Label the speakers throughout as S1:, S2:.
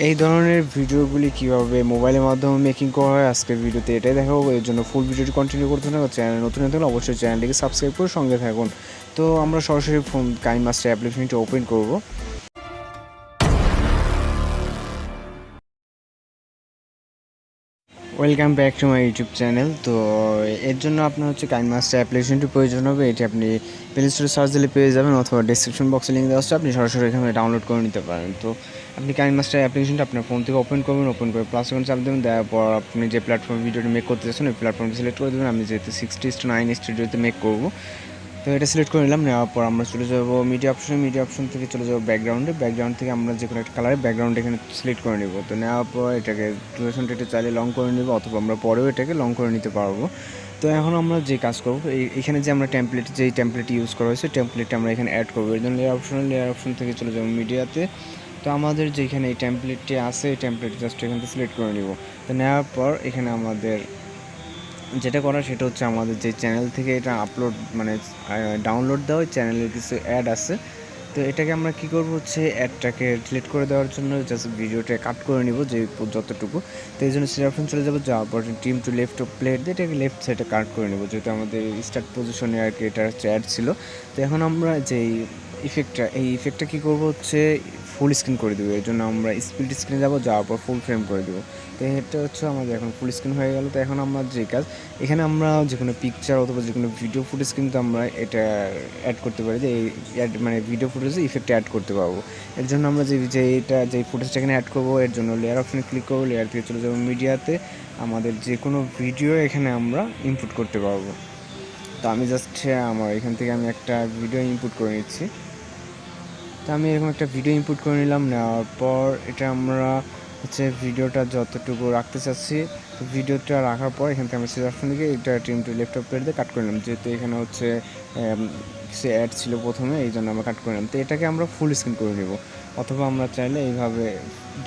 S1: এই ধরনের ভিডিওগুলি কীভাবে মোবাইলের মাধ্যমে মেকিং করা হয় আজকের ভিডিওতে এটাই দেখাবো। এর জন্য ফুল ভিডিওটি কন্টিনিউ করতে থাকুন। চ্যানেল নতুন হয়ে থাকলে অবশ্যই চ্যানেলটিকে সাবস্ক্রাইব করে সঙ্গে থাকুন। তো আমরা সরাসরি ফোন কাইনমাস্টার অ্যাপ্লিকেশনটি ওপেন করব। Welcome back to my YouTube channel. তো এর জন্য আপনার হচ্ছে কাইনমাস্টার অ্যাপ্লিকেশনটি প্রয়োজন হবে। এটি আপনি প্লে স্টোরে সার্চ দিলে পেয়ে যাবেন, অথবা ডিসক্রিপশন বক্সে লিঙ্ক দেওয়া আছে, আপনি সরাসরি এখানে ডাউনলোড করে নিতে পারেন। তো আপনি কাইনমাস্টার অ্যাপ্লিকেশনটা আপনার ফোন থেকে ওপেন করবেন, ওপেন করে প্লাস আইকন চাপ দেবেন। দেওয়ার পর আপনি যে প্ল্যাটফর্মে ভিডিওটি মেক করতে চাচ্ছেন ওই প্ল্যাটফর্মটি সিলেক্ট করে দেবেন। আমি যেহেতু 60:9 স্টুডিওতে মেক করবো, তো এটা সিলেক্ট করে নিলাম। নেওয়ার পর আমরা চলে যাবো মিডিয়া অপশনে। মিডিয়া অপশন থেকে চলে যাবো ব্যাকগ্রাউন্ডে। ব্যাকগ্রাউন্ড থেকে আমরা যে কোনো একটা কালারের ব্যাকগ্রাউন্ড এখানে সিলেক্ট করে নেব। তো নেওয়ার পর এটাকে ডিউরেশনটা একটু চাইলে লং করে নেব, অথবা আমরা পরেও এটাকে লং করে নিতে পারবো। তো এখন আমরা যে কাজ করবো, এখানে যে আমরা যেই টেমপ্লেট ইউজ করা হয়েছে টেমপ্লেটটা আমরা এখানে অ্যাড করবো। এর জন্য লেয়ার অপশন থেকে চলে যাবো মিডিয়াতে। তো আমাদের যেখানে এই টেমপ্লেটটি আছে এই টেমপ্লেট জাস্ট এখান থেকে সিলেক্ট করে নিব। তো নেওয়ার পর এখানে আমাদের যেটা করা সেটা হচ্ছে আমাদের যে চ্যানেল থেকে এটা আপলোড ডাউনলোড দেওয়া ওই চ্যানেলের কিছু অ্যাড আছে। তো এটাকে আমরা কী করবো হচ্ছে অ্যাডটাকে ডিলিট করে দেওয়ার জন্য জাস্ট ভিডিওটা কাট করে নিব যে যতটুকু। তো এই জন্য সিলেক্ট অপশন চলে যাবো, যাওয়ার পর টিম টু লেফট প্লেট দিয়ে এটাকে লেফট সাইডে কাট করে নেব, যেহেতু আমাদের স্টার্ট পজিশনে আর কি এটা হচ্ছে অ্যাড ছিল। তো এখন আমরা যেই এই ইফেক্টটা কী করবো হচ্ছে ফুল স্ক্রিন করে দেবো। এর জন্য আমরা স্প্লিট স্ক্রিনে যাবো, যাওয়ার পর ফুল ফ্রেম করে দেবো। তো এটা হচ্ছে আমাদের এখন ফুল স্ক্রিন হয়ে গেল। তো এখন আমরা যে কাজ, এখানে আমরা যে কোনো পিকচার অথবা যে কোনো ভিডিও ফুটেজ কিন্তু আমরা এটা অ্যাড করতে পারি, যে ভিডিও ফুটেজে ইফেক্ট অ্যাড করতে পারবো। এর জন্য আমরা যে ফুটেজটা এখানে অ্যাড করবো, এর জন্য লেয়ার অপশানে ক্লিক করবো। লেয়ার থেকে চলে যাবো মিডিয়াতে। আমাদের যে কোনো ভিডিও এখানে আমরা ইনপুট করতে পারবো। তো আমি জাস্ট আমার এখান থেকে আমি একটা ভিডিও ইনপুট করে নিচ্ছি। তো আমি এরকম একটা ভিডিও ইনপুট করে নিলাম। নেওয়ার পর এটা আমরা হচ্ছে ভিডিওটা যতটুকু রাখতে চাচ্ছি, তো ভিডিওটা রাখার পর এখান থেকে আমরা সিলেক্ট অপশন থেকে এটা টিম টু লেফট প্লেট দিয়ে কাট করে নিলাম, যেহেতু এখানে হচ্ছে কিছু অ্যাড ছিল প্রথমে, এই জন্য আমরা কাট করে নিলাম। তো এটাকে আমরা ফুল স্ক্রিন করে নেব, অথবা আমরা চাইলে এইভাবে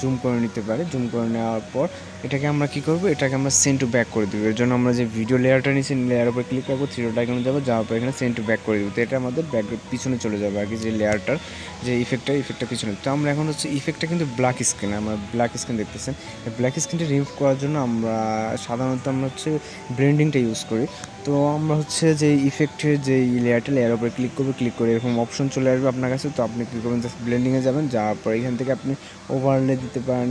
S1: জুম করে নিতে পারি। জুম করে নেওয়ার পর এটাকে আমরা কী করবো, এটাকে আমরা সেন্ড টু ব্যাক করে দেবো। এর জন্য আমরা যে ভিডিও লেয়ারটা নিচ্ছি লেয়ার উপর ক্লিক করবো, থ্রিডট আইকনে যাবো, যাওয়ার পর এখানে সেন্ড টু ব্যাক করে দেবো। তো এটা আমাদের ব্যাক পিছনে চলে যাবে আর কি, যে লেয়ারটার যে ইফেক্টটা পিছনে। তো আমরা এখন হচ্ছে ইফেক্টটা কিন্তু ব্ল্যাক স্ক্রিন, আমরা ব্ল্যাক স্ক্রিন দেখতেছেন। ব্ল্যাক স্ক্রিনটা রিমুভ করার জন্য আমরা সাধারণত আমরা হচ্ছে ব্লেন্ডিংটা ইউজ করি। তো আমরা হচ্ছে যে ইফেক্টের যে লেয়ার উপরে ক্লিক করবো, ক্লিক করে এরকম অপশন চলে আসবে আপনার কাছে। তো আপনি কী করবেন, জাস্ট ব্লেন্ডিংয়ে যাবেন, যাওয়ার পর এখান থেকে আপনি ওভারলে দিতে পারেন,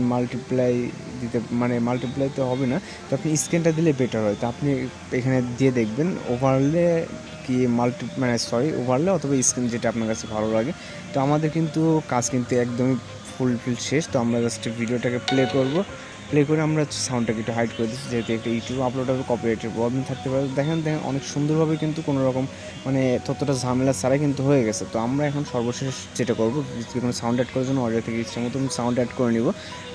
S1: মাল্টিপ্লাই তো হবে না, তো আপনি স্ক্রিনটা দিলে বেটার হয়। তো আপনি এখানে দিয়ে দেখবেন ওভারলে কি ওভারলে অথবা স্ক্রিন, যেটা আপনার কাছে ভালো লাগে। তো আমাদের কিন্তু কাজ কিন্তু একদমই ফুলফিল শেষ। তো আমরা জাস্ট ভিডিওটাকে প্লে করে আমরা সাউন্ডটাকে একটু হাইড করে দিচ্ছি, যেহেতু একটা ইউটিউব আপলোড হবে, কপিরাইটের প্রবলেম থাকতে পারে। দেখেন অনেক সুন্দরভাবে কিন্তু কোনো রকম ততটা ঝামেলা ছাড়াই কিন্তু হয়ে গেছে। তো আমরা এখন সর্বশেষ যেটা করবো, যে কোনো সাউন্ড অ্যাড করার জন্য অডিও থেকে ইচ্ছা মতো সাউন্ড অ্যাড করে নিব।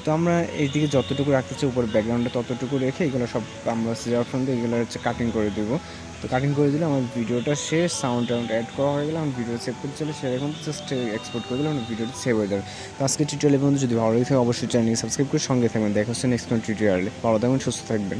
S1: তো আমরা এইদিকে যতটুকু রাখতে চাই উপরে ব্যাকগ্রাউন্ডে ততটুকু রেখে এগুলো সব আমরা সিলেক্ট অপশন দিয়ে এগুলো হচ্ছে কাটিং করে দেবো। তো কাটিং করে দিলে আমার ভিডিওটা শেষ, সাউন্ড অ্যাড করা হয়ে গেলে আমার ভিডিও সেভ করতে চলে, সেরকম জাস্ট এক্সপোর্ট করে দিলে আমার ভিডিওটা সেভ হয়ে যাবে। তো আজকে টিউটোরিয়ালের বন্ধু যদি ভালো লাগে থাকে অবশ্যই চ্যানেলকে সাবস্ক্রাইব করে সঙ্গে থাকবেন। দেখা হচ্ছে নেক্সট কোনো টিউটোরিয়ালে। ভালো থাকবেন, সুস্থ থাকবেন।